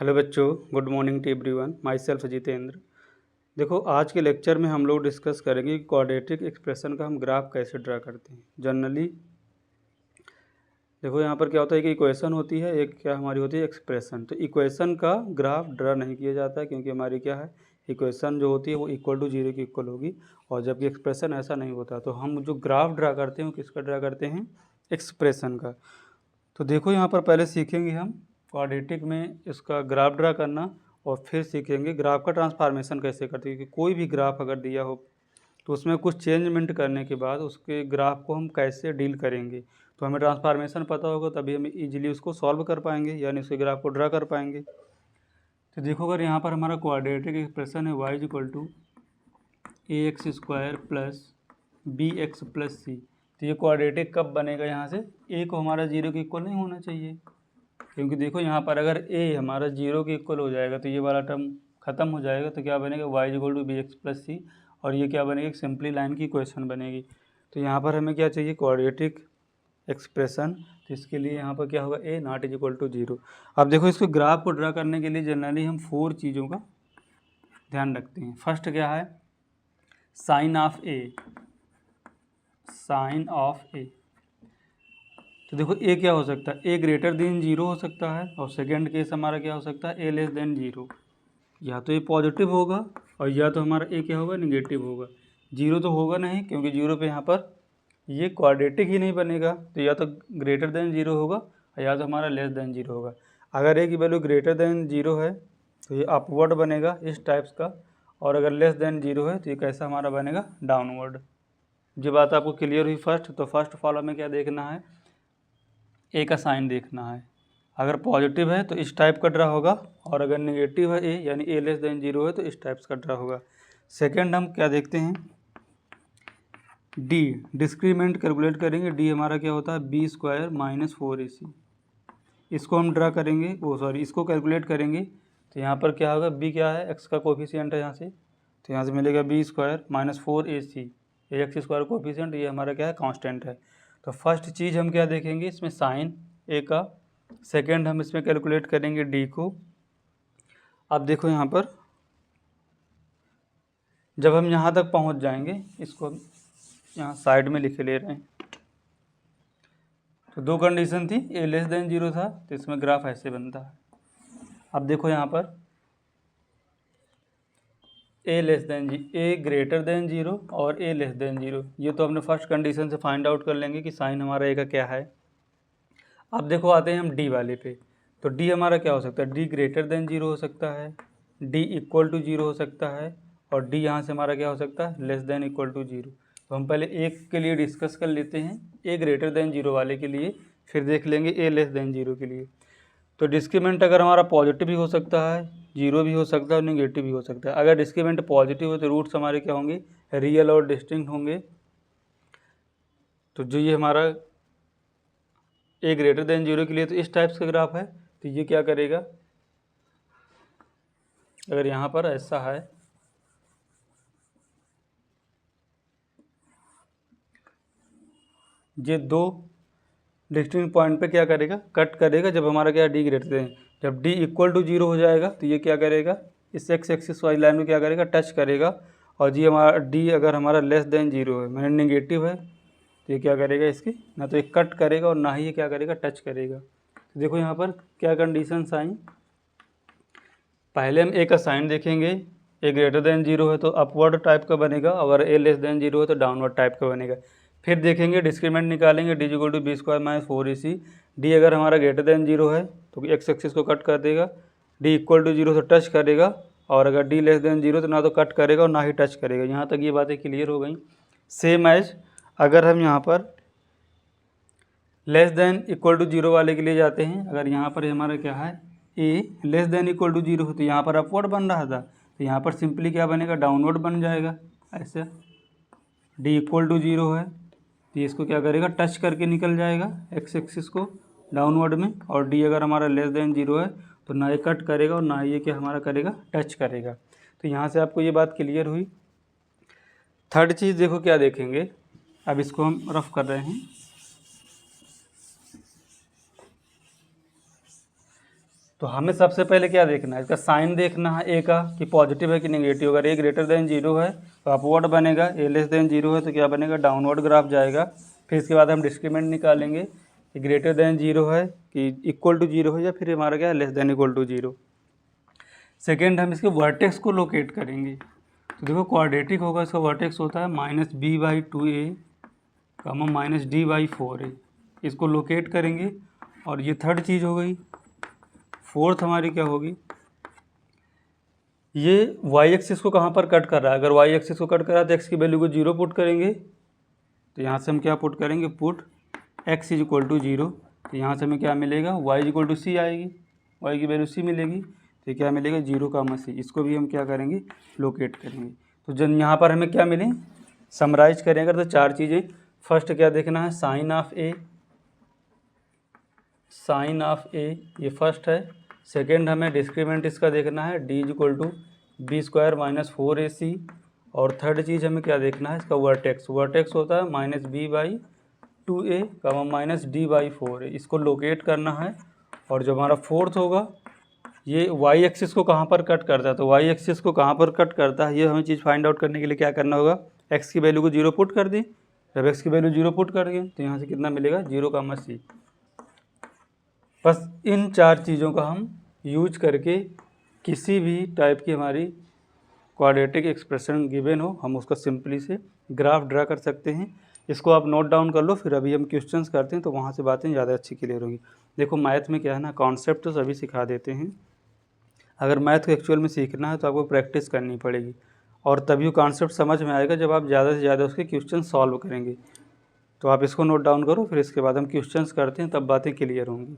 Hello बच्चों, good morning to everyone. Myself Jitendra. देखो, आज के लेक्चर में हम लोग डिस्कस करेंगे कि क्वाड्रेटिक एक्सप्रेशन का हम ग्राफ कैसे ड्रा करते हैं। जनरली देखो यहाँ पर क्या होता है कि इक्वेशन होती है, एक क्या हमारी होती है एक्सप्रेशन। तो इक्वेशन का ग्राफ ड्रा नहीं किया जाता है क्योंकि हमारी क्या है, इक्वेशन जो होती है वो इक्वल टू जीरो की इक्वल होगी, और जबकि एक्सप्रेशन ऐसा नहीं होता। तो हम जो ग्राफ ड्रा करते हैं वो किसका ड्रा करते हैं, एक्सप्रेशन का। तो देखो यहाँ पर पहले सीखेंगे हम क्वाड्रेटिक में इसका ग्राफ ड्रा करना, और फिर सीखेंगे ग्राफ का ट्रांसफॉर्मेशन कैसे करते हैं। क्योंकि कोई भी ग्राफ अगर दिया हो तो उसमें कुछ चेंजमेंट करने के बाद उसके ग्राफ को हम कैसे डील करेंगे, तो हमें ट्रांसफॉर्मेशन पता होगा, तभी हम इजीली उसको सॉल्व कर पाएंगे, यानी उसके ग्राफ को ड्रा कर पाएंगे। तो देखो, अगर यहाँ पर हमारा क्वाड्रेटिक एक्सप्रेशन है y equal to A X square plus B X plus C, तो ये क्वाड्रेटिक कब बनेगा, यहाँ से ए को हमारा जीरो के इक्वल नहीं होना चाहिए। क्योंकि देखो यहाँ पर अगर ए हमारा जीरो के इक्वल हो जाएगा तो ये वाला टर्म खत्म हो जाएगा, तो क्या बनेगा y equal to B X plus C, और ये क्या बनेगी, एक सिंपली लाइन की इक्वेशन बनेगी। तो यहाँ पर हमें क्या चाहिए, क्वाड्रेटिक एक्सप्रेशन। तो इसके लिए यहाँ पर क्या होगा, A not is equal to zero. अब देखो, इसको ग्राफ को ड्रा करने के लिए जनरली हम 4 चीज़ों का ध्यान रखते हैं। फर्स्ट क्या है, sign of A, sign of A. तो देखो ए क्या हो सकता है, ए ग्रेटर देन जीरो हो सकता है, और सेकेंड केस हमारा क्या हो सकता है, ए लेस देन जीरो। या तो ये पॉजिटिव होगा और या तो हमारा ए क्या होगा, निगेटिव होगा। जीरो तो होगा नहीं, क्योंकि जीरो पे यहाँ पर ये क्वाड्रेटिक ही नहीं बनेगा। तो या तो ग्रेटर देन जीरो होगा और या तो हमारा लेस देन जीरो होगा। अगर ए की वैल्यू ग्रेटर देन जीरो है तो ये अपवर्ड बनेगा इस टाइप्स का, और अगर लेस देन जीरो है तो ये कैसा हमारा बनेगा, डाउनवर्ड। जो बात आपको क्लियर हुई फर्स्ट, तो फर्स्ट फॉलो में क्या देखना है, ए का साइन देखना है। अगर पॉजिटिव है तो इस टाइप का ड्रा होगा, और अगर नेगेटिव है ए यानी ए लेस देन जीरो है तो इस टाइप्स का ड्रा होगा। सेकंड हम क्या देखते हैं, डी, डिस्क्रीमेंट कैलकुलेट करेंगे। डी हमारा क्या होता है, बी स्क्वायर माइनस 4ac। इसको हम ड्रा करेंगे, इसको कैलकुलेट करेंगे। तो यहाँ पर क्या होगा, बी क्या है, एक्स का कोफिशिएंट है यहाँ से, तो यहाँ से मिलेगा बी स्क्वायर माइनस 4ac, ए एक्स स्क्वायर कोफिशिएंट, ये हमारा क्या है, कांस्टेंट है। तो फर्स्ट चीज़ हम क्या देखेंगे, इसमें साइन ए का। सेकेंड हम इसमें कैलकुलेट करेंगे डी को। अब देखो यहाँ पर जब हम यहाँ तक पहुँच जाएंगे, इसको हम यहाँ साइड में लिखे ले रहे हैं। तो दो कंडीशन थी, ए लेस देन जीरो था, तो इसमें ग्राफ ऐसे बनता है। अब देखो यहाँ पर ए ग्रेटर देन जीरो और ए लेस देन जीरो, ये तो हमने फर्स्ट कंडीशन से फाइंड आउट कर लेंगे कि साइन हमारा ए का क्या है। अब देखो आते हैं हम डी वाले पे। तो डी हमारा क्या हो सकता है, डी ग्रेटर देन जीरो हो सकता है, डी इक्वल टू जीरो हो सकता है, और डी यहाँ से हमारा क्या हो सकता है, less than equal to zero. तो हम पहले एक के लिए डिस्कस कर लेते हैं, ए ग्रेटर देन जीरो वाले के लिए, फिर देख लेंगे ए लेस देन जीरो के लिए। तो डिस्क्रीमेंट अगर हमारा पॉजिटिव भी हो सकता है, जीरो भी हो सकता है और निगेटिव भी हो सकता है। अगर डिस्क्रीमेंट पॉजिटिव हो तो रूट्स हमारे क्या होंगे, रियल और डिस्टिंक्ट होंगे। तो जो ये हमारा ए ग्रेटर देन जीरो के लिए तो इस टाइप्स का ग्राफ है, तो ये क्या करेगा, अगर यहाँ पर ऐसा है, ये दो डिस्टिंक्ट पॉइंट पे क्या करेगा, कट करेगा। जब हमारा क्या डी ग्रेटर देन, जब डी इक्वल टू जीरो हो जाएगा तो ये क्या करेगा, इस एक्स एक्सिस वाली लाइन को क्या करेगा, टच करेगा। और जी हमारा डी अगर हमारा लेस देन जीरो है, मैंने नेगेटिव है, तो ये क्या करेगा, इसकी ना तो ये कट करेगा और ना ही ये क्या करेगा, टच करेगा। तो देखो यहाँ पर क्या कंडीशन आई, पहले हम ए का साइन देखेंगे। ए ग्रेटर देन जीरो है तो अपवर्ड टाइप का बनेगा, अगर ए लेस देन जीरो है तो डाउनवर्ड टाइप का बनेगा। फिर देखेंगे डिस्क्रीमेंट निकालेंगे, D equal to B square minus 4ac। D अगर हमारा ग्रेटर देन जीरो है तो एक्स एक्सिस को कट कर देगा, डी इक्वल टू जीरो तो टच करेगा, और अगर डी लेस देन जीरो तो ना तो कट करेगा और ना ही टच करेगा। यहाँ तक ये बातें क्लियर हो गई। सेम एज अगर हम यहाँ पर less than equal to zero वाले के लिए जाते हैं, अगर यहाँ पर हमारा क्या है, A less than equal to zero हो तो यहाँ पर अपवर्ड बन रहा था, तो यहाँ पर सिंपली क्या बनेगा, डाउनवर्ड बन जाएगा ऐसे। डी इक्वल टू जीरो है तो इसको क्या करेगा, टच करके निकल जाएगा एक्स एक्सिस को डाउनवर्ड में, और डी अगर हमारा लेस देन जीरो है तो ना ये कट करेगा और ना ये क्या हमारा करेगा, टच करेगा। तो यहाँ से आपको ये बात क्लियर हुई। थर्ड चीज़ देखो क्या देखेंगे, अब इसको हम रफ कर रहे हैं। तो हमें सबसे पहले क्या देखना है, इसका साइन देखना है ए का कि पॉजिटिव है कि नेगेटिव। अगर ए ग्रेटर देन 0 है तो अपवर्ड बनेगा, ए लेस देन 0 है तो क्या बनेगा, डाउनवर्ड ग्राफ जाएगा। फिर इसके बाद हम डिस्क्रिमिनेंट निकालेंगे कि ग्रेटर देन 0 है कि इक्वल टू 0 है या फिर हमारा क्या है less than equal to 0। Second हम इसके वर्टेक्स को लोकेट करेंगे। तो देखो क्वाड्रेटिक होगा, इसका वर्टेक्स होता है -b/2a -d/4a। इसको लोकेट करेंगे। और ये थर्ड चीज़ हो गई। फोर्थ हमारी क्या होगी, ये वाई एक्सिस को कहाँ पर कट कर रहा है। अगर वाई एक्सिस को कट कर रहा है तो एक्स की वैल्यू को 0 पुट करेंगे। तो यहाँ से हम क्या पुट करेंगे, put x is equal to 0। तो यहाँ से हमें क्या मिलेगा, y is equal to C आएगी, y की वैल्यू सी मिलेगी। तो क्या मिलेगा 0, इसको भी हम क्या करेंगे, लोकेट करेंगे। तो जब यहाँ पर हमें क्या मिले, समराइज करेंगे तो चार चीज़ें। फर्स्ट क्या देखना है, sign of A, sign of A ये फर्स्ट है। सेकेंड हमें डिस्क्रिमिनेंट इसका देखना है, d is equal to b² - 4ac। और थर्ड चीज़ हमें क्या देखना है, इसका वर्टेक्स। वर्टेक्स होता है -b/2a -d/4a। इसको लोकेट करना है। और जो हमारा फोर्थ होगा, ये वाई एक्सिस को कहाँ पर कट करता है। तो वाई एक्सिस को कहाँ पर कट करता है, ये हमें चीज़ फाइंड आउट करने के लिए क्या करना होगा, एक्स की वैल्यू को 0 पुट कर दी। जब एक्स की वैल्यू 0 पुट कर दिए तो यहाँ से कितना मिलेगा, 0, बस इन चार चीज़ों का हम यूज करके किसी भी टाइप की हमारी क्वाड्रेटिक एक्सप्रेशन गिवन हो, हम उसका सिंपली से ग्राफ ड्रा कर सकते हैं। इसको आप नोट डाउन कर लो, फिर अभी हम क्वेश्चंस करते हैं तो वहाँ से बातें ज़्यादा अच्छी क्लियर होगी। देखो मैथ में क्या है ना, कॉन्सेप्ट तो सभी सिखा देते हैं। अगर मैथ को एक्चुअल में सीखना है तो आपको प्रैक्टिस करनी पड़ेगी, और तभी वो कॉन्सेप्ट समझ में आएगा जब आप ज़्यादा से ज़्यादा उसके क्वेश्चन सॉल्व करेंगे। तो आप इसको नोट डाउन करो, फिर इसके बाद हम क्वेश्चंस करते हैं, तब बातें क्लियर होंगी।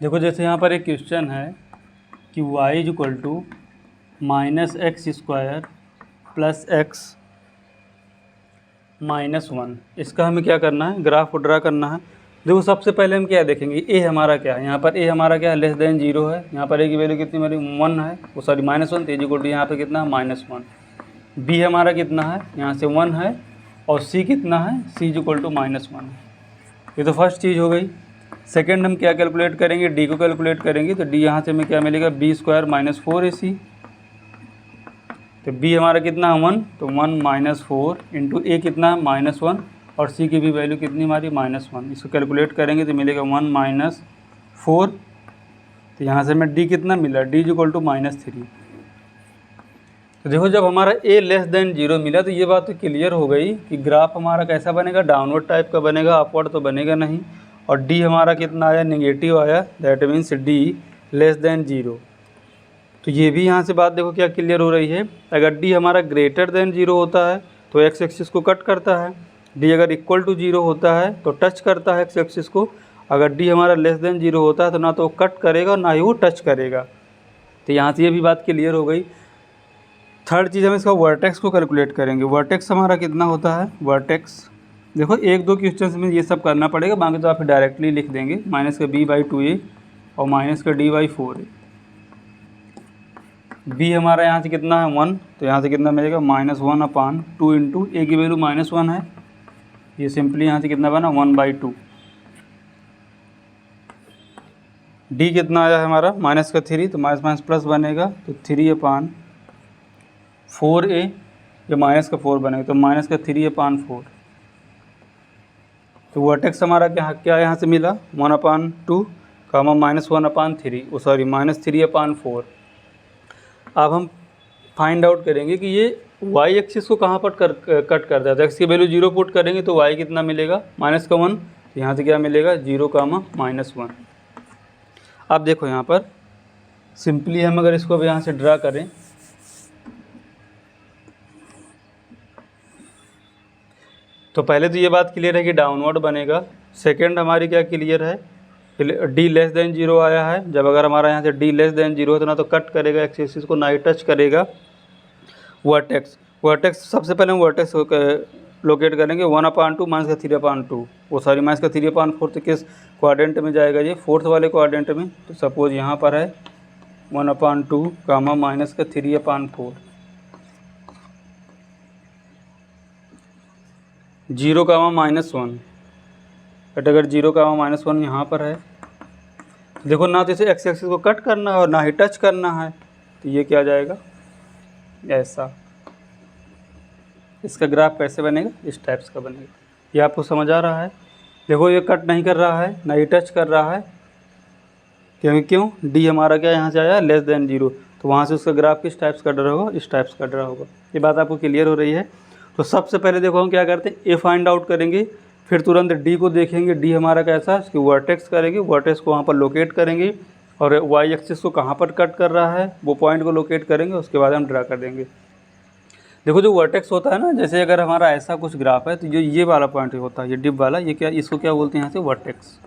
देखो जैसे यहाँ पर एक क्वेश्चन है कि y is equal to -x² + x -1। इसका हमें क्या करना है, ग्राफ को ड्रा करना है। देखो सबसे पहले हम क्या देखेंगे, a हमारा क्या है, यहाँ पर a हमारा क्या है, लेस देन 0 है। यहाँ पर a की वैल्यू कितनी मेरी 1 है, वो सॉरी -1, तो इक्वल टू यहाँ पर कितना है, -1। b हमारा कितना है, यहाँ से 1 है। और c कितना है, c इज इक्वल टू -1 है। ये तो फर्स्ट चीज़ हो गई। सेकेंड हम क्या कैलकुलेट करेंगे, d को कैलकुलेट करेंगे। तो d यहाँ से हमें क्या मिलेगा, b² - 4ac। तो b हमारा कितना है, 1, तो 1 - 4 इंटू a कितना है, -1, और c की भी वैल्यू कितनी हमारी, -1। इसको कैलकुलेट करेंगे तो मिलेगा 1 - 4। तो यहाँ से हमें d कितना मिला, d इज इक्वल टू -3। तो देखो जब हमारा a लेस देन 0 मिला तो ये बात तो क्लियर हो गई कि ग्राफ हमारा कैसा बनेगा, डाउनवर्ड टाइप का बनेगा, अपवर्ड तो बनेगा नहीं। और d हमारा कितना आया, नेगेटिव आया, that means d less than 0। तो ये भी यहाँ से बात देखो क्या क्लियर हो रही है। अगर d हमारा ग्रेटर देन 0 होता है तो एक्स एक्सिस को कट करता है, d अगर इक्वल टू 0 होता है तो टच करता है एक्स एक्सिस को। अगर d हमारा लेस देन 0 होता है तो ना तो वो कट करेगा ना ही वो टच करेगा। तो यहाँ से ये भी बात क्लियर हो गई। थर्ड चीज़ हम इसका वर्टेक्स को कैलकुलेट करेंगे। वर्टेक्स हमारा कितना होता है, वर्टेक्स देखो एक दो क्वेश्चन में ये सब करना पड़ेगा, बाकी तो आप डायरेक्टली लिख देंगे, -b/2a और -d/4a। b हमारा यहाँ से कितना है, 1, तो यहाँ से कितना मिलेगा, -1/2 इंटू a की वैल्यू -1 है। ये सिंपली यहाँ से कितना बना, 1/2। d कितना आया है हमारा, -3, तो माइनस प्लस बनेगा, तो 3/4a, ये -4 बनेगा तो -3/4। तो वर्टेक्स हमारा क्या क्या यहाँ से मिला 1/2 कामा -1/3 सॉरी -3/4। अब हम फाइंड आउट करेंगे कि ये वाई एक्सिस को कहाँ पर कट करता है। तो एक्स की वैल्यू 0 पुट करेंगे तो वाई कितना मिलेगा -1, तो यहाँ से क्या मिलेगा 0, -1। अब देखो यहाँ पर सिंपली हम अगर इसको अब यहाँ से ड्रा करें तो पहले तो ये बात क्लियर है कि डाउनवर्ड बनेगा। सेकंड हमारी क्या क्लियर है, डी लेस देन 0 आया है। जब अगर हमारा यहाँ से डी लेस देन 0 है तो ना तो कट करेगा एक्स एक्सिस को, ना ही टच करेगा वर्टेक्स सबसे पहले हम वर्टेक्स लोकेट करेंगे 1/2 -3/2 सॉरी -3/4। तो किस क्वाड्रेंट में जाएगा ये, फोर्थ वाले क्वाड्रेंट में। तो सपोज यहाँ पर है 1/2 कामा -3/4 0, -1। बट अगर 0, -1 यहाँ पर है तो देखो ना तो इसे एक्स एक्सिस को कट करना है और ना ही टच करना है, तो ये क्या जाएगा ऐसा। इसका ग्राफ कैसे बनेगा, इस टाइप्स का बनेगा। ये आपको समझ आ रहा है। देखो ये कट नहीं कर रहा है ना ही टच कर रहा है, क्यों डी हमारा क्या यहाँ से आया लेस देन 0, तो वहाँ से उसका ग्राफ किस टाइप्स का ड्रा होगा, इस टाइप्स का ड्रा होगा। ये बात आपको क्लियर हो रही है। तो सबसे पहले देखो हम क्या करते हैं, ए फाइंड आउट करेंगे, फिर तुरंत डी को देखेंगे, डी हमारा कैसा है, इसकी वर्टेक्स करेंगे, वर्टेक्स को वहाँ पर लोकेट करेंगे और वाई एक्सिस को कहाँ पर कट कर रहा है वो पॉइंट को लोकेट करेंगे, उसके बाद हम ड्रा कर देंगे। देखो जो वर्टेक्स होता है ना, जैसे अगर हमारा ऐसा कुछ ग्राफ है तो जो ये वाला पॉइंट होता है, ये डिप वाला, ये क्या, इसको क्या बोलते हैं यहाँ से वर्टेक्स।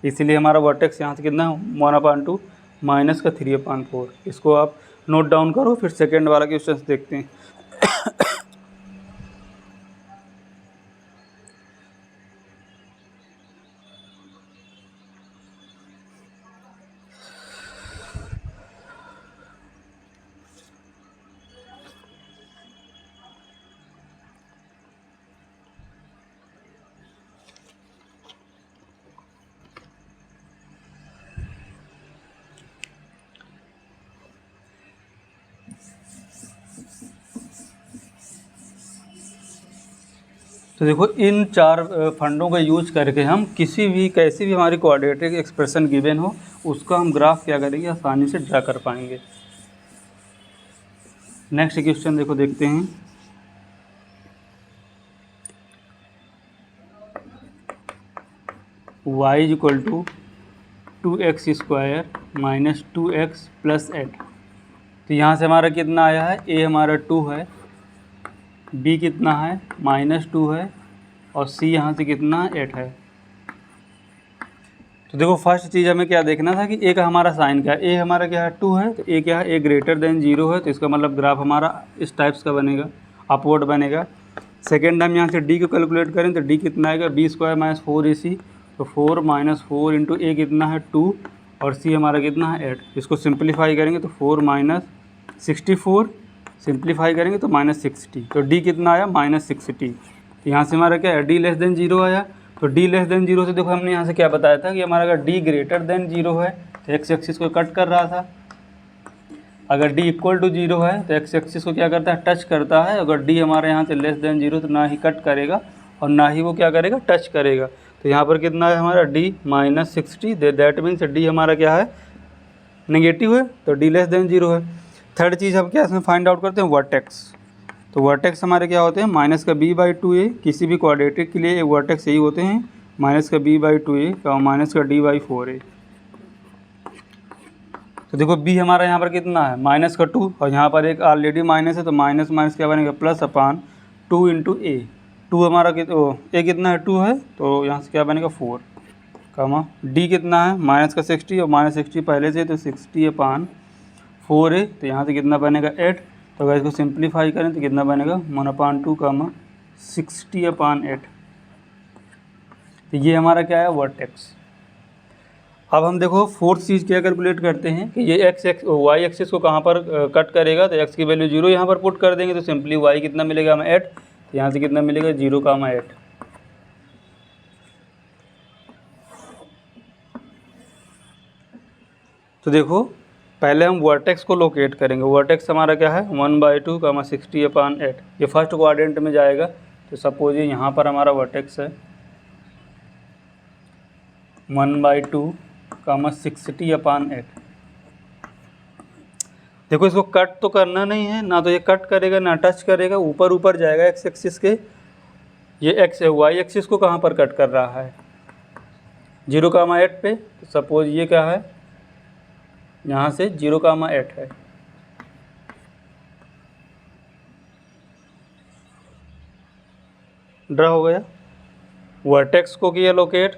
इसीलिए हमारा वर्टेक्स यहाँ से कितना 1/2 -3/4। इसको आप नोट डाउन करो, फिर सेकेंड वाला क्वेश्चन देखते हैं। तो देखो इन चार फंडों का यूज करके हम किसी भी कैसी भी हमारी क्वाड्रेटिक एक्सप्रेशन गिवन हो उसका हम ग्राफ क्या करेंगे, आसानी से ड्रा कर पाएंगे। नेक्स्ट क्वेश्चन देखो देखते हैं। y = 2x² - 2x + 8। तो यहाँ से हमारा कितना आया है, a हमारा 2 है, b कितना है -2 है और c यहाँ से कितना 8 है। तो देखो फर्स्ट चीज़ हमें क्या देखना था कि a का हमारा साइन क्या है, a हमारा क्या है 2 है, तो a क्या है, a > 0 है, तो इसका मतलब ग्राफ हमारा इस टाइप्स का बनेगा, अपवर्ड बनेगा। सेकेंड हम यहाँ से d को कैलकुलेट करें तो d कितना आएगा b² - 4ac, तो 4 - 4 × a कितना है 2 और c हमारा कितना है 8। इसको सिंप्लीफाई करेंगे तो 4 - 64, सिंप्लीफाई करेंगे तो -60, तो d कितना आया -60। तो यहाँ से हमारा क्या है d < 0 आया। तो d < 0 से देखो हमने यहाँ से क्या बताया था कि हमारा अगर d > 0 है तो एक्स एक्सिस को कट कर रहा था, अगर d = 0 है तो एक्स एक्सिस को क्या करता है टच करता है। अगर d हमारे यहाँ से < 0 तो ना ही कट करेगा और ना ही वो क्या करेगा टच करेगा। तो यहाँ पर कितना है हमारा d -60, दैट मीन्स d हमारा क्या है नेगेटिव है, तो d < 0 है। थर्ड चीज़ हम क्या इसमें फाइंड आउट करते हैं वर्टेक्स। तो वर्टेक्स हमारे क्या होते हैं -b/2a, किसी भी क्वाड्रेटिक के लिए वर्टेक्स यही होते हैं -b/2a -d/4a। तो देखो b हमारा यहाँ पर कितना है -2 और यहाँ पर एक ऑलरेडी माइनस है, तो माइनस माइनस क्या बनेगा +/2 × a। 2 हमारा a कितना है 2 है, तो यहाँ से क्या बनेगा 4, d कितना है -60 और -60 पहले से, तो 60/4 है, तो यहाँ से कितना बनेगा 8। तो अगर इसको सिंप्लीफाई करें तो कितना बनेगा 1/2 60/8। तो ये हमारा क्या है वर्टेक्स। अब हम देखो फोर्थ चीज़ क्या कैलकुलेट करते हैं कि ये वाई एक्सिस को कहाँ पर कट करेगा, तो x की वैल्यू 0 यहाँ पर पुट कर देंगे तो सिंपली y कितना मिलेगा हमें 8, तो यहाँ से कितना मिलेगा 0,8। तो देखो पहले हम वर्टेक्स को लोकेट करेंगे। वर्टेक्स हमारा क्या है 1/2 60/8, ये फर्स्ट क्वाड्रेंट में जाएगा, तो तो सपोज ये यहाँ पर हमारा वर्टेक्स है 1/2 कामा 60/8। देखो इसको कट तो करना नहीं है, ना तो ये कट करेगा ना टच करेगा, ऊपर ऊपर जाएगा एक्स एक्सिस के। ये एक्स वाई एक्सिस को कहाँ पर कट कर रहा है 0,8 पे। तो सपोज ये क्या है यहाँ से 0,8 है। ड्रा हो गया। वर्टेक्स को किया लोकेट,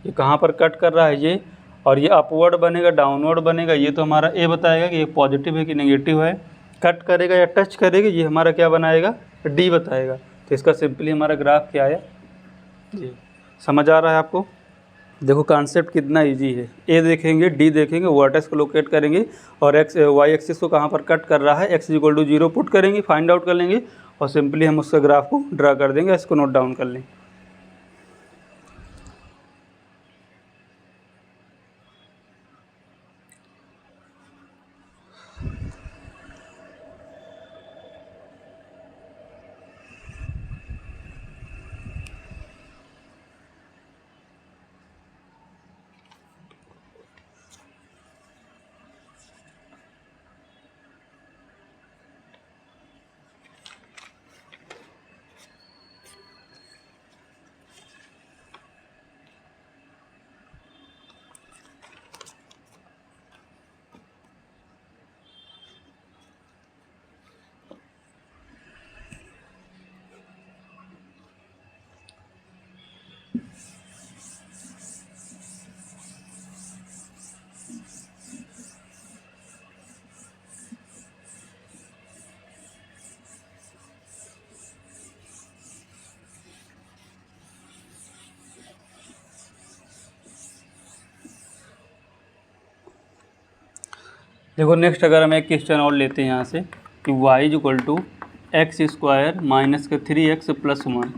ये कहाँ पर कट कर रहा है ये, और ये अपवर्ड बनेगा डाउनवर्ड बनेगा, ये तो हमारा ए बताएगा कि ये पॉजिटिव है कि नेगेटिव है। कट करेगा या टच करेगा ये हमारा क्या बनाएगा डी बताएगा। तो इसका सिंपली हमारा ग्राफ क्या आया ये। समझ आ रहा है आपको? देखो कॉन्सेप्ट कितना इजी है। ए देखेंगे, डी देखेंगे, वर्टेक्स को लोकेट करेंगे और एक्स वाई एक्सिस को कहाँ पर कट कर रहा है x = 0 पुट करेंगे, फाइंड आउट कर लेंगे और सिंपली हम उसका ग्राफ को ड्रा कर देंगे। इसको नोट डाउन कर लें। देखो नेक्स्ट अगर हम एक क्वेश्चन और लेते हैं यहाँ से कि y = x² - 3x + 1।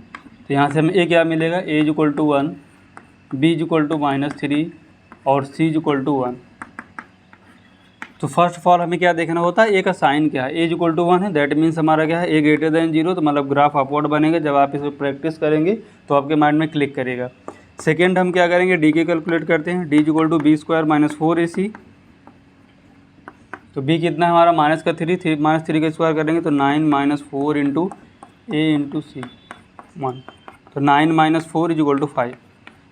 तो यहाँ से हमें ए क्या मिलेगा a = 1, b = -3 और c = 1। तो फर्स्ट ऑफ ऑल हमें क्या देखना होता है, ए का साइन क्या है। a = 1 है, दैट मीन्स हमारा क्या है a > 0। तो मतलब ग्राफ अपवर्ड बनेगा। जब आप इसे प्रैक्टिस करेंगे तो आपके माइंड में क्लिक करेगा। सेकेंड हम क्या करेंगे डी के कैलकुलेट करते हैं। d = b² - 4ac। तो b कितना है हमारा -3 का स्क्वायर करेंगे तो 9 - 4 × a × c 1। तो 9 - 4 = 5।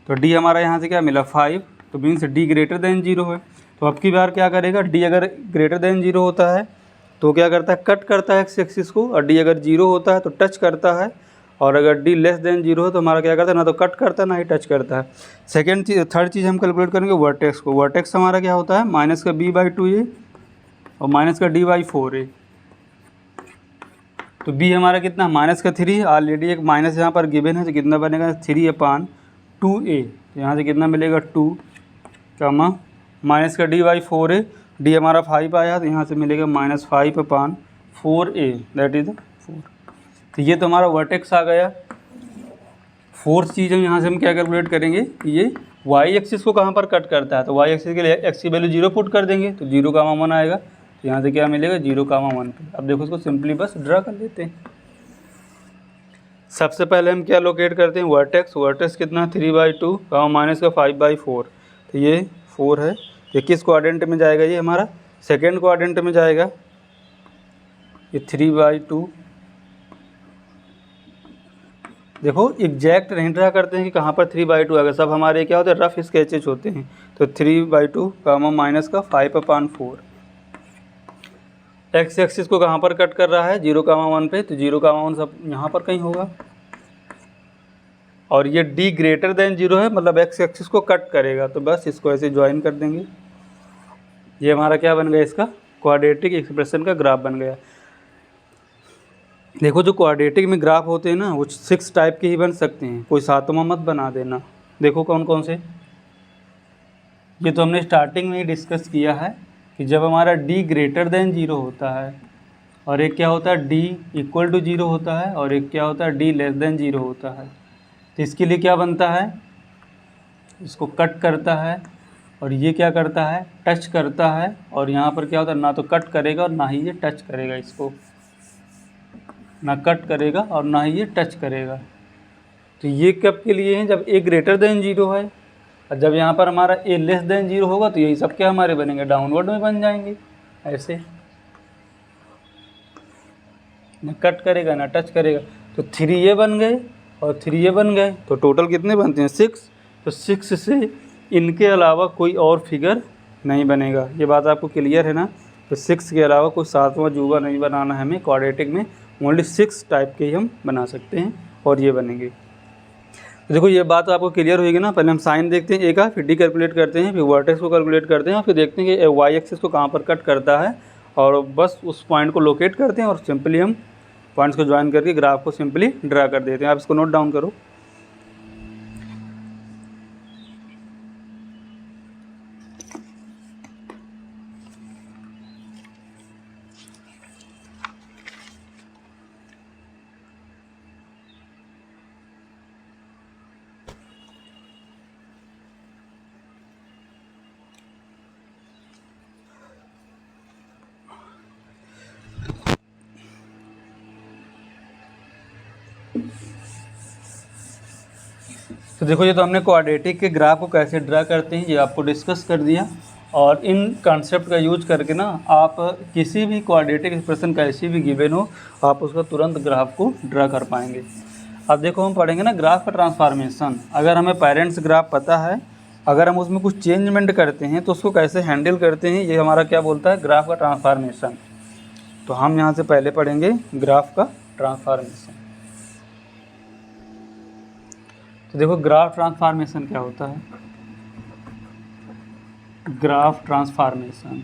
तो d हमारा यहाँ से क्या मिला 5। तो मीन्स d > 0 है। तो अब की बार क्या करेगा d अगर > 0 होता है तो क्या करता है कट करता है एक्स एक्सिस को, और d अगर 0 होता है तो टच करता है, और अगर d < 0 है तो हमारा क्या करता है ना तो कट करता है ना ही टच करता है। थर्ड चीज़ हम कैलकुलेट करेंगे वर्टेक्स को। वर्टेक्स हमारा क्या होता है -b/2a और -d/4a। तो b हमारा कितना -3, ऑलरेडी एक माइनस यहाँ पर गिवन है तो कितना बनेगा 3/2a। तो यहाँ से कितना मिलेगा 2 कामा -d/4a। d हमारा 5 आया तो यहाँ से मिलेगा -5/4a, दैट इज 4। तो ये तो हमारा वर्टेक्स आ गया। फोर्थ चीज़ हम यहाँ से हम क्या कैलकुलेट करेंगे कि ये वाई एक्सिस को कहाँ पर कट करता है। तो वाई एक्सिस के लिए एक्स की वैल्यू 0 पुट कर देंगे तो 0,1 आएगा। तो यहाँ से क्या मिलेगा 0,1 पे। अब देखो इसको सिंपली बस ड्रा कर लेते हैं। सबसे पहले हम क्या लोकेट करते हैं वर्टेक्स। वर्टेक्स कितना 3/2 -5/4। तो ये 4 है। ये किस क्वाड्रेंट में जाएगा, ये हमारा सेकेंड क्वाड्रेंट में जाएगा। ये 3/2। देखो एग्जैक्ट नहीं ड्रा करते हैं कि कहाँ पर 3/2 आएगा, सब हमारे क्या होते हैं रफ स्केचेज होते हैं। तो 3/2 -5/4। एक्स एक्सिस को कहाँ पर कट कर रहा है 0,1 पे। तो 0,1 सब यहाँ पर कहीं होगा। और ये d > 0 है, मतलब एक्स एक्सिस को कट करेगा। तो बस इसको ऐसे ज्वाइन कर देंगे। ये हमारा क्या बन गया, इसका क्वाड्रेटिक एक्सप्रेशन का ग्राफ बन गया। देखो जो क्वाड्रेटिक में ग्राफ होते हैं ना वो 6 टाइप के ही बन सकते हैं, कोई सातवां मत बना देना। देखो कौन कौन से। ये तो हमने स्टार्टिंग में ही डिस्कस किया है कि जब हमारा d > 0 होता है, और एक क्या होता है d = 0 होता है, और एक क्या होता है d < 0 होता है। तो इसके लिए क्या बनता है, इसको कट करता है, और ये क्या करता है टच करता है, और यहाँ पर क्या होता है ना तो कट करेगा और ना ही ये टच करेगा इसको। ना कट करेगा और ना ही ये टच करेगा। तो ये कब के लिए हैं? जब a ग्रेटर देन 0 है, और जब यहाँ पर हमारा a लेस देन 0 होगा तो यही सब क्या हमारे बनेंगे, डाउनवर्ड में बन जाएंगे ऐसे, ना कट करेगा ना टच करेगा। तो 3a बन गए और 3a बन गए, तो टोटल कितने बनते हैं 6। तो 6 से इनके अलावा कोई और फिगर नहीं बनेगा। ये बात आपको क्लियर है ना? तो 6 के अलावा कोई 7वां अजूबा नहीं बनाना है हमें क्वाड्रेटिक में, ओनली 6 टाइप के ही हम बना सकते हैं और ये बनेंगे। तो देखो ये बात आपको क्लियर होगी ना। पहले हम साइन देखते हैं ए का, फिर डी कैलकुलेट करते हैं, फिर वर्टेक्स को कैलकुलेट करते हैं और फिर देखते हैं कि वाई एक्सिस को कहाँ पर कट करता है, और बस उस पॉइंट को लोकेट करते हैं और सिंपली हम पॉइंट्स को ज्वाइन करके ग्राफ को सिंपली ड्रा कर देते हैं। आप इसको नोट डाउन करो। तो देखो ये तो हमने क्वाड्रेटिक के ग्राफ को कैसे ड्रा करते हैं ये आपको डिस्कस कर दिया, और इन कॉन्सेप्ट का यूज करके ना आप किसी भी क्वाड्रेटिक एक्सप्रेशन कैसी भी गिवन हो आप उसका तुरंत ग्राफ को ड्रा कर पाएंगे। अब देखो हम पढ़ेंगे ना ग्राफ का ट्रांसफॉर्मेशन। अगर हमें पेरेंट्स ग्राफ पता है, अगर हम उसमें कुछ चेंजमेंट करते हैं तो उसको कैसे हैंडल करते हैं, ये हमारा क्या बोलता है, ग्राफ का ट्रांसफॉर्मेशन। तो हम यहाँ से पहले पढ़ेंगे ग्राफ का ट्रांसफॉर्मेशन। तो देखो ग्राफ ट्रांसफॉर्मेशन क्या होता है। ग्राफ ट्रांसफॉर्मेशन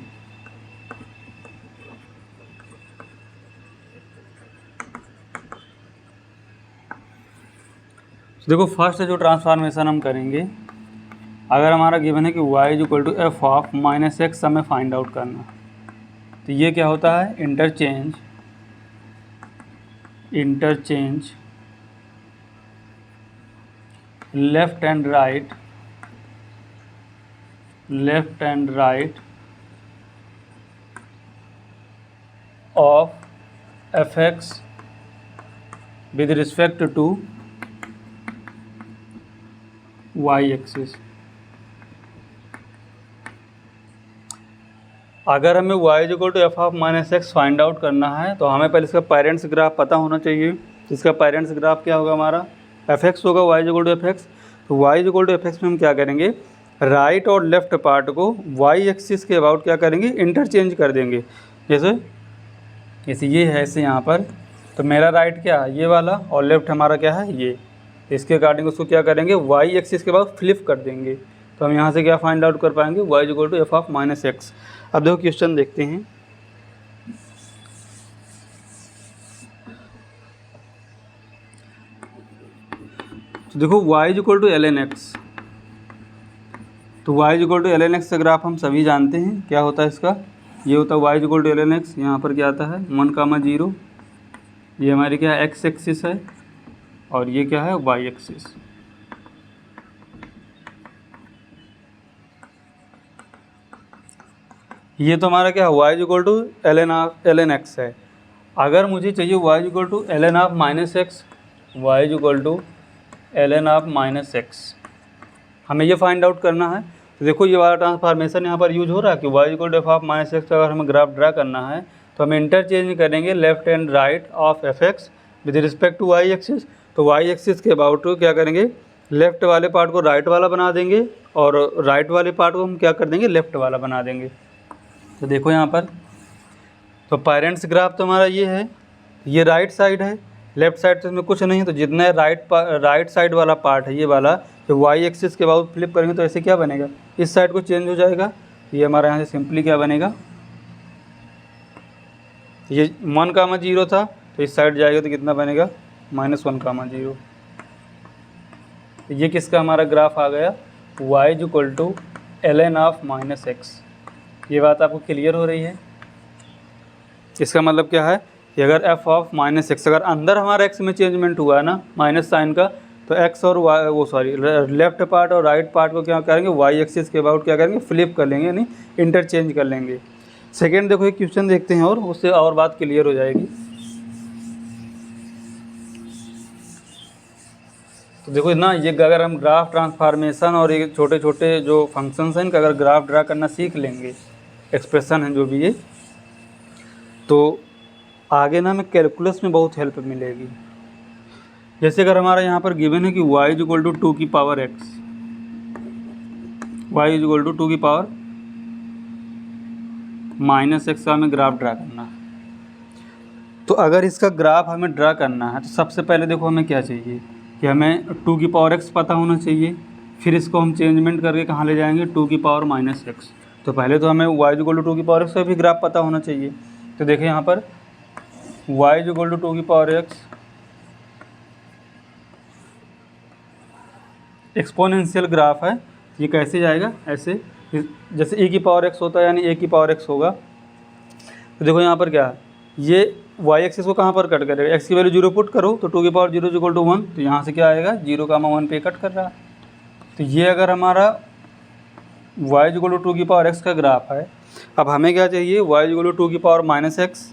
देखो फर्स्ट जो ट्रांसफॉर्मेशन हम करेंगे, अगर हमारा गिवन है कि y equal to F of minus X हमें फाइंड आउट करना, तो ये क्या होता है, interchange left and right of F X with respect to Y axis. अगर हमें y equal to F of minus X find out करना है तो हमें पहले इसका पेरेंट्स ग्राफ पता होना चाहिए। इसका पेरेंट्स ग्राफ क्या होगा, हमारा एफ एक्स होगा y equal to F X. तो y equal to F X में हम क्या करेंगे, राइट और लेफ्ट पार्ट को y एक्सिस के अबाउट क्या करेंगे, इंटरचेंज कर देंगे। जैसे ये है ऐसे यहाँ पर, तो मेरा राइट क्या है ये वाला और लेफ्ट हमारा क्या है ये, इसके अकॉर्डिंग उसको क्या करेंगे, y एक्सिस के बाद फ्लिप कर देंगे। तो हम यहाँ से क्या फाइंड आउट कर पाएंगे, y equal to F of minus X. अब देखो क्वेश्चन देखते हैं। तो देखो y equal to L N X, तो y equal to L N X का ग्राफ हम सभी जानते हैं क्या होता है इसका, ये होता है y equal to L N X. यहाँ पर क्या आता है 1,0, ये हमारी क्या है x एक्सिस है और ये क्या है y एक्सिस। ये तो हमारा क्या है y equal to L N X है। अगर मुझे चाहिए y equal to L N of minus X, y equal to L N of minus X, हमें ये फाइंड आउट करना है। तो देखो ये वाला ट्रांसफॉर्मेशन यहाँ पर यूज हो रहा है कि y equal to F of minus X. अगर हमें ग्राफ ड्रा करना है तो हम इंटरचेंज करेंगे left and right of F X with respect to y axis. तो y एक्सिस के अबाउट क्या करेंगे, लेफ्ट वाले पार्ट को राइट वाला बना देंगे और राइट वाले पार्ट को हम क्या कर देंगे, लेफ्ट वाला बना देंगे। तो देखो यहाँ पर, तो पेरेंट्स ग्राफ तो हमारा ये है, ये राइट साइड है, लेफ्ट साइड तो इसमें कुछ नहीं है। तो जितना राइट साइड वाला पार्ट है ये वाला, तो वाई एक्सिस के बाद फ्लिप करेंगे तो ऐसे क्या बनेगा, इस साइड को चेंज हो जाएगा। ये हमारा यहाँ से सिंपली क्या बनेगा, ये 1,0 था तो इस साइड जाएगा तो कितना बनेगा, -1,0। ये किसका हमारा ग्राफ आ गया, y equal to L N of minus X. ये बात आपको क्लियर हो रही है। इसका मतलब क्या है कि अगर f ऑफ माइनस एक्स, अगर अंदर हमारा x में चेंजमेंट हुआ है ना माइनस साइन का, तो x और y लेफ्ट पार्ट और राइट पार्ट को क्या करेंगे, y एक्सिस के अबाउट क्या करेंगे, फ्लिप कर लेंगे, यानी इंटरचेंज कर लेंगे। सेकेंड देखो एक क्वेश्चन देखते हैं और उससे और बात क्लियर हो जाएगी। तो देखो ना, ये अगर हम ग्राफ ट्रांसफॉर्मेशन और ये छोटे छोटे जो फंक्शंस हैं इनका अगर ग्राफ ड्रा करना सीख लेंगे, एक्सप्रेशन है जो भी ये, तो आगे ना हमें कैलकुलस में बहुत हेल्प मिलेगी। जैसे अगर हमारा यहाँ पर गिवन है कि y इज इक्वल टू 2 की power x, y is equal to 2 की पावर -x का हमें ग्राफ ड्रा करना है। तो अगर इसका ग्राफ हमें ड्रा करना है तो सबसे पहले देखो हमें क्या चाहिए कि हमें 2 की पावर x पता होना चाहिए, फिर इसको हम चेंजमेंट करके कहाँ ले जाएंगे, 2 की पावर -x। तो पहले तो हमें y इज इक्वल टू 2 की पावर x का भी ग्राफ पता होना चाहिए। तो देखिए यहाँ पर y इज इक्वल टू 2 की पावर x एक्सपोनेंशियल ग्राफ है। ये कैसे जाएगा, ऐसे जैसे e की पावर x होता है यानी a की पावर x होगा। तो देखो यहाँ पर क्या है, ये y एक्सिस को कहाँ पर कट करेगा, x की वैल्यू 0 पुट करो तो 2 की पावर 0 इज इक्वल टू 1, तो यहाँ से क्या आएगा 0,1 पे कट कर रहा है। तो ये अगर हमारा y इज इक्वल टू 2 की पावर x का ग्राफ है। अब हमें क्या चाहिए, y इज इक्वल टू 2 की पावर -x।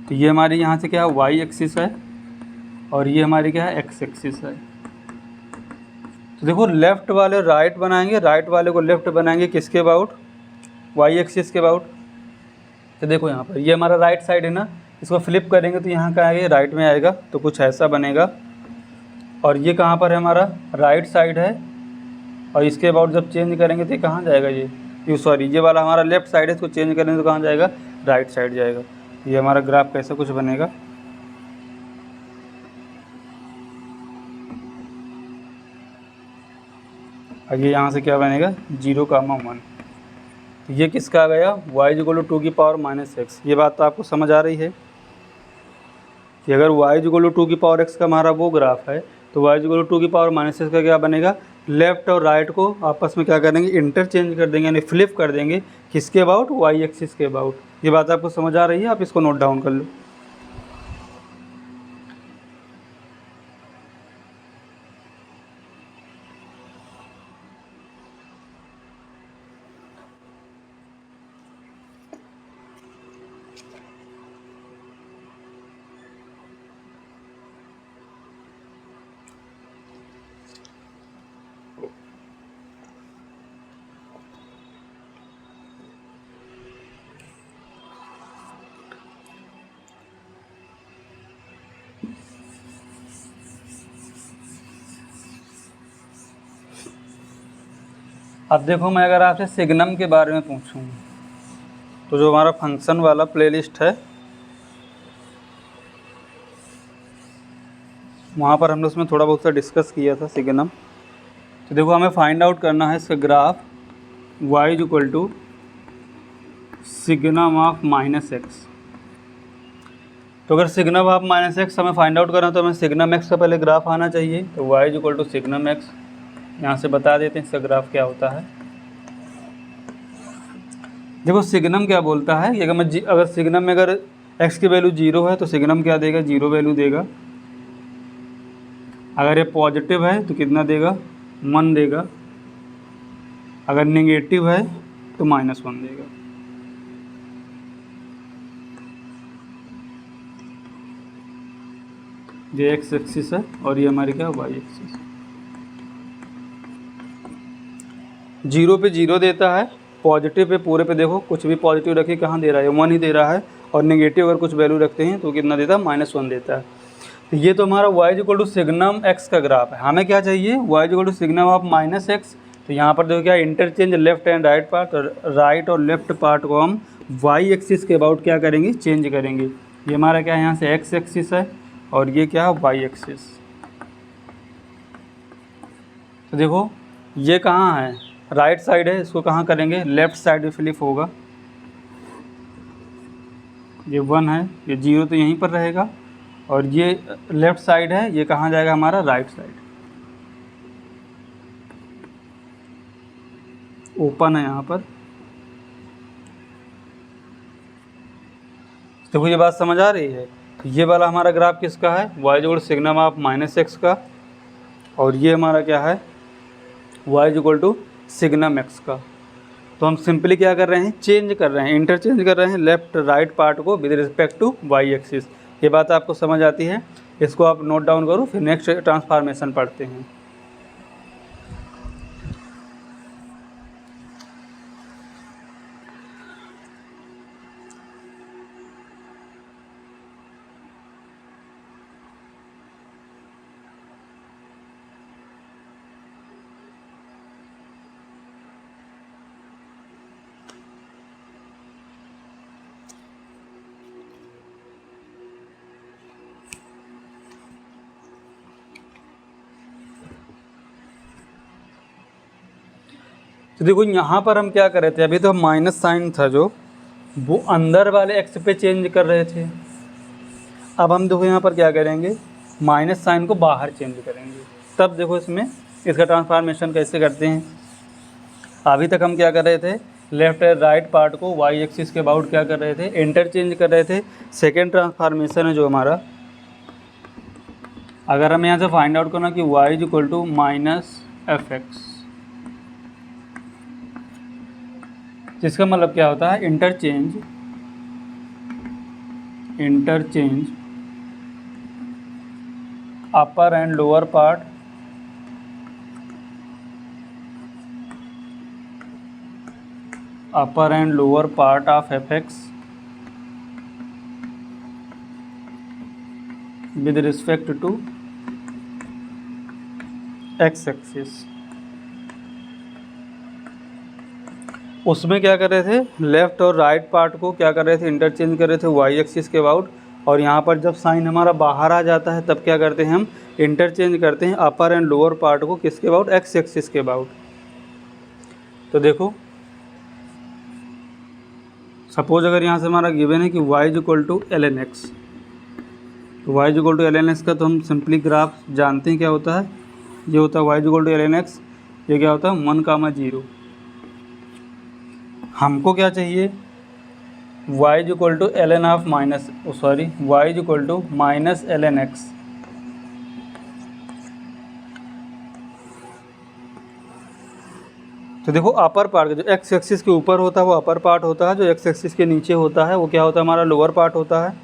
तो ये हमारी यहाँ से क्या है y एक्सिस है और ये हमारी क्या है x एक्सिस है। तो देखो लेफ़्ट वाले राइट बनाएंगे, राइट वाले को लेफ़्ट बनाएंगे किसके अबाउट, y एक्सिस के अबाउट। तो देखो यहाँ पर ये हमारा राइट साइड है ना, इसको फ्लिप करेंगे तो यहाँ का आएगा राइट में आएगा, तो कुछ ऐसा बनेगा। और ये कहाँ पर है हमारा राइट साइड है, और इसके अबाउट जब चेंज करेंगे तो ये कहाँ जाएगा, ये सॉरी ये वाला हमारा लेफ़्ट साइड है, इसको चेंज करेंगे तो कहाँ जाएगा, राइट साइड जाएगा। ये हमारा ग्राफ कैसे कुछ बनेगा, और ये यहाँ से क्या बनेगा 0,1। तो ये किसका आ गया, y इज इक्वल टू 2 की पावर -x। ये बात तो आपको समझ आ रही है कि अगर y इज इक्वल टू 2 की पावर x का हमारा वो ग्राफ है तो y इज इक्वल टू 2 की पावर -x का क्या बनेगा, लेफ़्ट और राइट को आपस में क्या करेंगे, इंटरचेंज कर देंगे यानी फ्लिप कर देंगे किसके अबाउट, y एक्सिस के अबाउट। ये बात आपको समझ आ रही है, आप इसको नोट डाउन कर लो। अब देखो मैं अगर आपसे सिग्नम के बारे में पूछूं तो जो हमारा फंक्शन वाला प्लेलिस्ट है वहाँ पर हम लोग उसमें थोड़ा बहुत सा डिस्कस किया था सिग्नम। तो देखो हमें फाइंड आउट करना है इसका graph y is equal to signum of -x। तो अगर सिग्नम ऑफ -x हमें फाइंड आउट करना है तो हमें सिग्नम x का पहले ग्राफ आना चाहिए। तो y is equal to signum x, यहाँ से बता देते हैं इसका ग्राफ क्या होता है। देखो सिग्नम क्या बोलता है कि अगर सिग्नम में अगर x की वैल्यू 0 है तो सिग्नम क्या देगा, 0 वैल्यू देगा। अगर ये पॉजिटिव है तो कितना देगा, 1 देगा। अगर नेगेटिव है तो -1 देगा। ये x एक्सिस है और ये हमारी क्या y एक्सिस। 0 पे 0 देता है, पॉजिटिव पे पूरे पे देखो कुछ भी पॉजिटिव रखिए कहाँ दे रहा है, 1 ही दे रहा है। और नेगेटिव अगर कुछ वैल्यू रखते हैं तो कितना देता है, -1 देता है। तो ये तो हमारा y is equal to signum x का ग्राफ है। हमें क्या चाहिए, y is equal to signum of -x। तो यहाँ पर देखो क्या interchange left and right part, और राइट और लेफ्ट पार्ट को हम y एक्सिस के अबाउट क्या करेंगे, चेंज करेंगे। ये हमारा क्या है, यहाँ से x एक्सिस है और ये क्या है y एक्सिस। तो देखो ये कहाँ है, राइट साइड है, इसको कहाँ करेंगे, लेफ्ट साइड में फ्लिप होगा। ये 1 है, ये 0 तो यहीं पर रहेगा, और ये लेफ्ट साइड है, ये कहाँ जाएगा हमारा, राइट साइड। ओपन है यहाँ पर। देखो ये बात समझ आ रही है। ये वाला हमारा ग्राफ किसका है, y equal signum of -x का, और ये हमारा क्या है, y equal to signum x का। तो हम सिंपली क्या कर रहे हैं, चेंज कर रहे हैं, इंटरचेंज कर रहे हैं लेफ्ट राइट पार्ट को with respect to y axis. ये बात आपको समझ आती है। इसको आप नोट डाउन करो, फिर नेक्स्ट ट्रांसफॉर्मेशन पढ़ते हैं। तो देखो यहाँ पर हम क्या कर रहे थे, अभी तो माइनस साइन था जो वो अंदर वाले एक्स पे चेंज कर रहे थे। अब हम देखो यहाँ पर क्या करेंगे, माइनस साइन को बाहर चेंज करेंगे। तब देखो इसमें इसका ट्रांसफॉर्मेशन कैसे करते हैं। अभी तक हम क्या कर रहे थे, लेफ्ट एंड राइट पार्ट को वाई एक्सिस के अबाउट क्या कर रहे थे, इंटरचेंज कर रहे थे। सेकेंड ट्रांसफॉर्मेशन है जो हमारा, अगर हम यहाँ से फाइंड आउट करना कि y is equal to minus F X, जिसका मतलब क्या होता है, interchange upper and lower part of F X with respect to X axis. उसमें क्या कर रहे थे, लेफ़्ट और राइट पार्ट को क्या कर रहे थे, इंटरचेंज कर रहे थे वाई एक्सिस के अबाउट। और यहाँ पर जब साइन हमारा बाहर आ जाता है तब क्या करते हैं, हम इंटरचेंज करते हैं अपर एंड लोअर पार्ट को किसके अबाउट, एक्स एक्सिस के अबाउट। तो देखो सपोज अगर यहाँ से हमारा गिवन है कि y is equal to L N X, तो y is equal to L N X का तो हम सिंपली ग्राफ जानते हैं क्या होता है, ये होता है y is equal to L N X, ये क्या होता है 1,0। हमको क्या चाहिए, y is equal to L N of minus y is equal to minus L N X. तो देखो अपर पार्ट जो एक्स एक्सिस के ऊपर होता है वो अपर पार्ट होता है, जो एक्स एक्सिस के नीचे होता है वो क्या होता है, हमारा लोअर पार्ट होता है।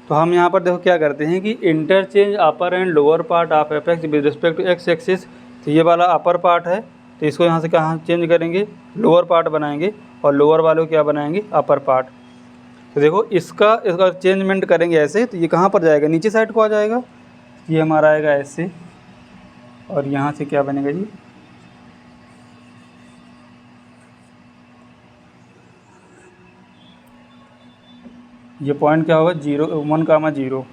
तो हम यहाँ पर देखो क्या करते हैं कि interchange upper and lower part of F X with respect to X axis. तो ये वाला अपर पार्ट है, तो इसको यहाँ से कहाँ चेंज करेंगे, लोअर पार्ट बनाएंगे, और लोअर वाले को क्या बनाएंगे, अपर पार्ट। तो देखो इसका चेंजमेंट करेंगे ऐसे, तो ये कहाँ पर जाएगा, नीचे साइड को आ जाएगा, ये हमारा आएगा ऐसे, और यहाँ से क्या बनेगा जी, ये पॉइंट क्या होगा 1,0।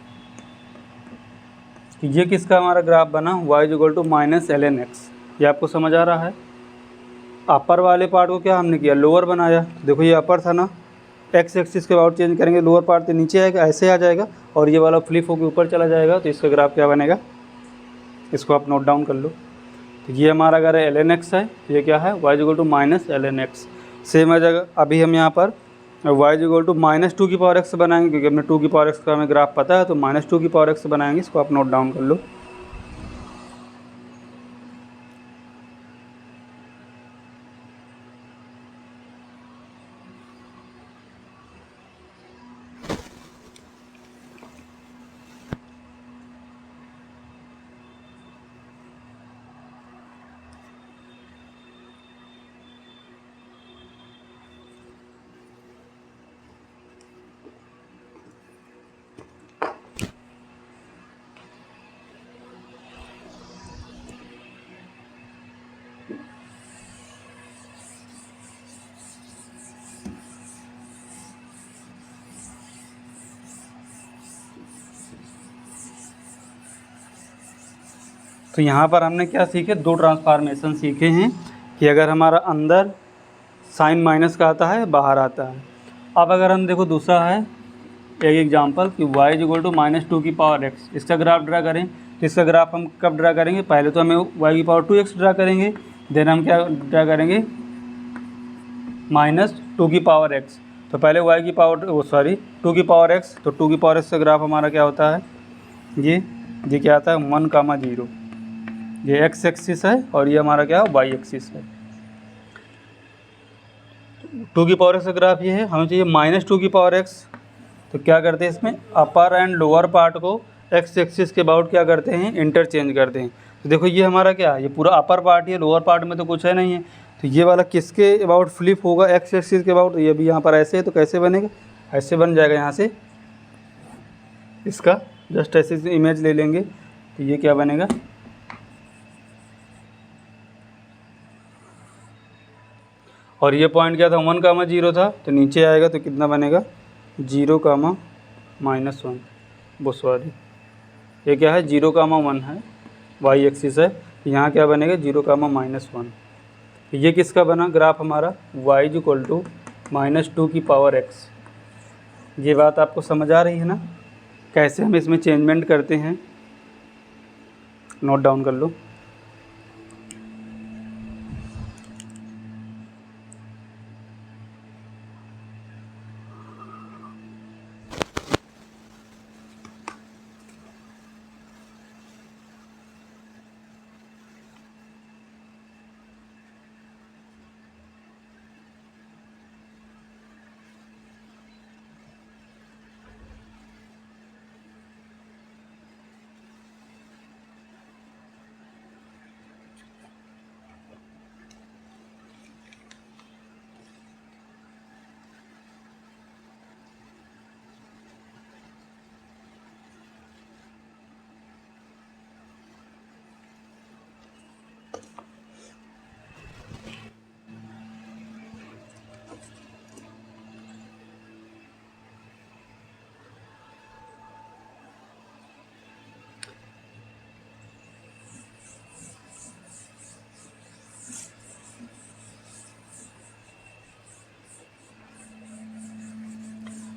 ये किसका हमारा ग्राफ बना, y is equal to minus L N X. ये आपको समझ आ रहा है। अपर वाले पार्ट को क्या हमने किया, लोअर बनाया। देखो ये अपर था ना, एक्स एक्सिस के अबाउट चेंज करेंगे, लोअर पार्ट तो नीचे आएगा, ऐसे आ जाएगा, और ये वाला फ्लिप होकर ऊपर चला जाएगा। तो इसका ग्राफ क्या बनेगा, इसको आप नोट डाउन कर लो। तो ये हमारा अगर एल एन एक्स है, ये क्या है, y is equal to minus L N X. Same है जगह, अभी हम यहाँ पर y is equal to minus 2 की पावर x बनाएंगे, क्योंकि हमने 2 की पावर x का हमें ग्राफ पता है, तो माइनस 2 की पावर x बनाएंगे। इसको आप नोट डाउन कर लो। तो यहाँ पर हमने क्या सीखे, 2 ट्रांसफॉर्मेशन सीखे हैं कि अगर हमारा अंदर साइन माइनस का आता है, बाहर आता है। अब अगर हम देखो दूसरा है एक एग्जांपल कि y is equal to minus 2 की पावर x, इसका ग्राफ ड्रा करें। तो इसका ग्राफ हम कब ड्रा करेंगे, पहले तो हमें y की पावर 2x ड्रा करेंगे, देन हम क्या ड्रा करेंगे, माइनस 2 की पावर x। तो पहले y की पावर 2 की पावर x, तो 2 की पावर x का ग्राफ हमारा क्या होता है, ये क्या आता है 1,0। ये एक्स एक्सिस है और ये हमारा क्या है, वाई एक्सिस है। 2 की पावर एक्स का ग्राफ ये है, हमें चाहिए माइनस 2 की पावर एक्स। तो क्या करते हैं, इसमें अपर एंड लोअर पार्ट को एक्स एक्सिस के अबाउट क्या करते हैं, इंटरचेंज करते हैं। तो देखो ये हमारा क्या है, ये पूरा अपर पार्ट, ये लोअर पार्ट में तो कुछ है नहीं है, तो ये वाला किसके अबाउट फ्लिप होगा, एक्स एक्सिस के अबाउट। ये भी यहाँ पर ऐसे है तो कैसे बनेगा, ऐसे बन जाएगा। यहाँ से इसका जस्ट ऐसे इमेज ले लेंगे तो ये क्या बनेगा, और ये पॉइंट क्या था, 1,0 था, तो नीचे आएगा तो कितना बनेगा, 0,-1। वो सॉरी, ये क्या है, 0,1 है, वाई एक्सिस है। यहाँ क्या बनेगा, 0,-1। ये किसका बना ग्राफ हमारा, y = -2 की पावर x। ये बात आपको समझ आ रही है ना, कैसे हम इसमें चेंजमेंट करते हैं, नोट डाउन कर लो।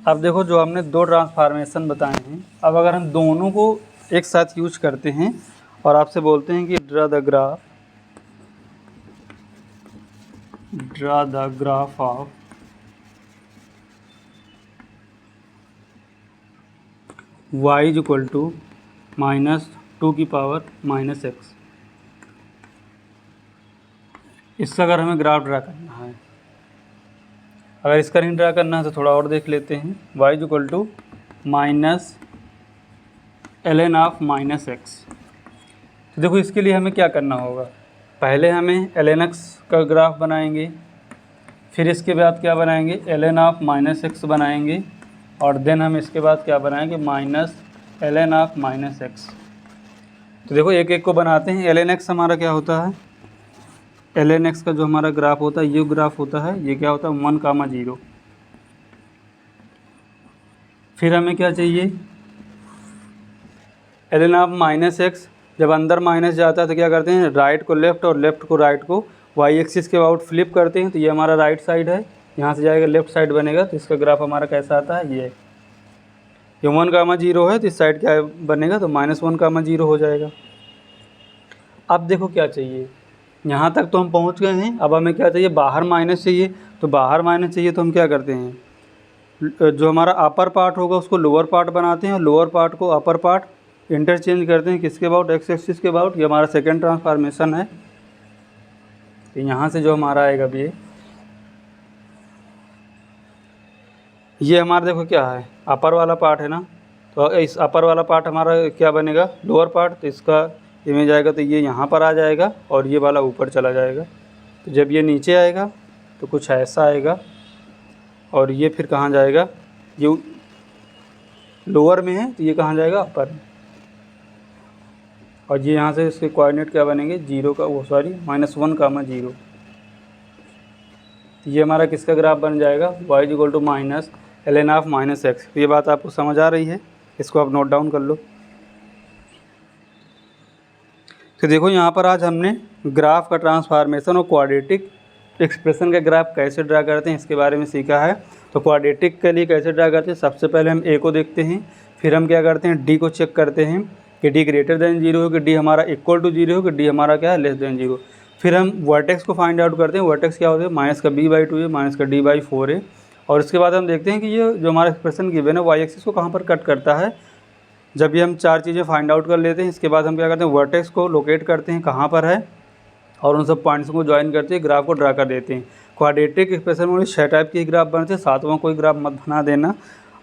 अब देखो जो हमने दो ट्रांसफॉर्मेशन बताए हैं, अब अगर हम दोनों को एक साथ यूज करते हैं और आपसे बोलते हैं कि draw the graph of y = -2 की पावर -x, इसका अगर हमें ग्राफ ड्रा करना है, अगर इसका नहीं ड्रा करना है तो थोड़ा और देख लेते हैं। y = -ln(-x). तो देखो इसके लिए हमें क्या करना होगा, पहले हमें ln(x) का ग्राफ बनाएंगे, फिर इसके बाद क्या बनाएंगे, ln(-x) बनाएंगे, और देन हम इसके बाद क्या बनाएंगे, -ln(-x). तो देखो एक एक को बनाते हैं। ln(x) हमारा क्या होता है, ln(x) का जो हमारा ग्राफ होता है, ये ग्राफ होता है, ये क्या होता है, 1,0। फिर हमें क्या चाहिए, ln(-x), जब अंदर माइनस जाता है तो क्या करते हैं, राइट को लेफ़्ट और लेफ़्ट को राइट को वाई एक्सिस के अबाउट फ्लिप करते हैं, तो ये हमारा राइट साइड है, यहाँ से जाएगा लेफ़्ट साइड बनेगा, तो इसका ग्राफ हमारा कैसा आता है, ये 1,0 है, तो इस साइड क्या बनेगा, तो -1,0 हो जाएगा। अब देखो क्या चाहिए, यहाँ तक तो हम पहुँच गए हैं, अब हमें क्या चाहिए, बाहर माइनस चाहिए। तो बाहर माइनस चाहिए तो हम क्या करते हैं, जो हमारा अपर पार्ट होगा उसको लोअर पार्ट बनाते हैं, और लोअर पार्ट को अपर पार्ट इंटरचेंज करते हैं, किसके अबाउट, एक्स एक्सिस के अबाउट। ये हमारा सेकेंड ट्रांसफॉर्मेशन है। तो यहाँ से जो हमारा आएगा भी, ये हमारा देखो क्या है, अपर वाला पार्ट है ना, तो इस अपर वाला पार्ट हमारा क्या बनेगा, लोअर पार्ट। तो इसका इमेज आएगा तो ये यहाँ पर आ जाएगा, और ये वाला ऊपर चला जाएगा। तो जब ये नीचे आएगा तो कुछ ऐसा आएगा, और ये फिर कहाँ जाएगा, ये लोअर में है तो ये कहाँ जाएगा, अपर में। और ये यहाँ से इसके कोऑर्डिनेट क्या बनेंगे, -1,0। तो ये हमारा किसका ग्राफ बन जाएगा, y = -ln(-x). तो ये बात आपको समझ आ रही है, इसको आप नोट डाउन कर लो। तो देखो यहाँ पर आज हमने ग्राफ का ट्रांसफॉर्मेशन और क्वाड्रेटिक एक्सप्रेशन का ग्राफ कैसे ड्रा करते हैं इसके बारे में सीखा है। तो क्वाड्रेटिक के लिए कैसे ड्रा करते हैं, सबसे पहले हम a को देखते हैं, फिर हम क्या करते हैं, d को चेक करते हैं कि d > 0 हो, कि d हमारा इक्वल टू 0 हो, कि d हमारा क्या है, <0। फिर हम वर्टेक्स को फाइंड आउट करते हैं। वर्टेक्स क्या होता है, -b/2 है, -d/4 है। और उसके बाद हम देखते हैं कि ये जो हमारा एक्सप्रेशन गिवन है वाई एक्सिस को कहाँ पर कट करता है। जब ये हम चार चीज़ें फाइंड आउट कर लेते हैं, इसके बाद हम क्या करते हैं, वर्टेक्स को लोकेट करते हैं कहाँ पर है, और उन सब पॉइंट्स को ज्वाइन करते हैं, ग्राफ को ड्रा कर देते हैं। क्वाड्रेटिक एक्सप्रेशन में 6 टाइप के ग्राफ बनते हैं, 7वां कोई ग्राफ मत बना देना।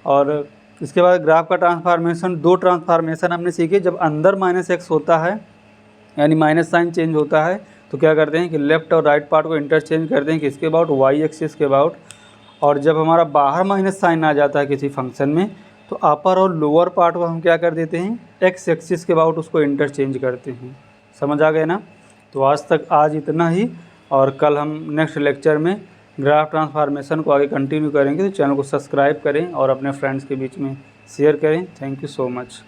और इसके बाद ग्राफ का ट्रांसफॉर्मेशन, 2 ट्रांसफॉर्मेशन हमने सीखे। जब अंदर -x होता है यानी माइनस साइन चेंज होता है तो क्या करते हैं कि लेफ्ट और राइट पार्ट को इंटरचेंज करते हैं किसके अबाउट, y एक्सिस के अबाउट। और जब हमारा बाहर माइनस साइन आ जाता है किसी फंक्शन में तो अपर और लोअर पार्ट को हम क्या कर देते हैं, x एक्सिस के अबाउट उसको इंटरचेंज करते हैं। समझ आ गए ना। तो आज इतना ही, और कल हम नेक्स्ट लेक्चर में ग्राफ ट्रांसफॉर्मेशन को आगे कंटिन्यू करेंगे। तो चैनल को सब्सक्राइब करें और अपने फ्रेंड्स के बीच में शेयर करें। Thank you so much.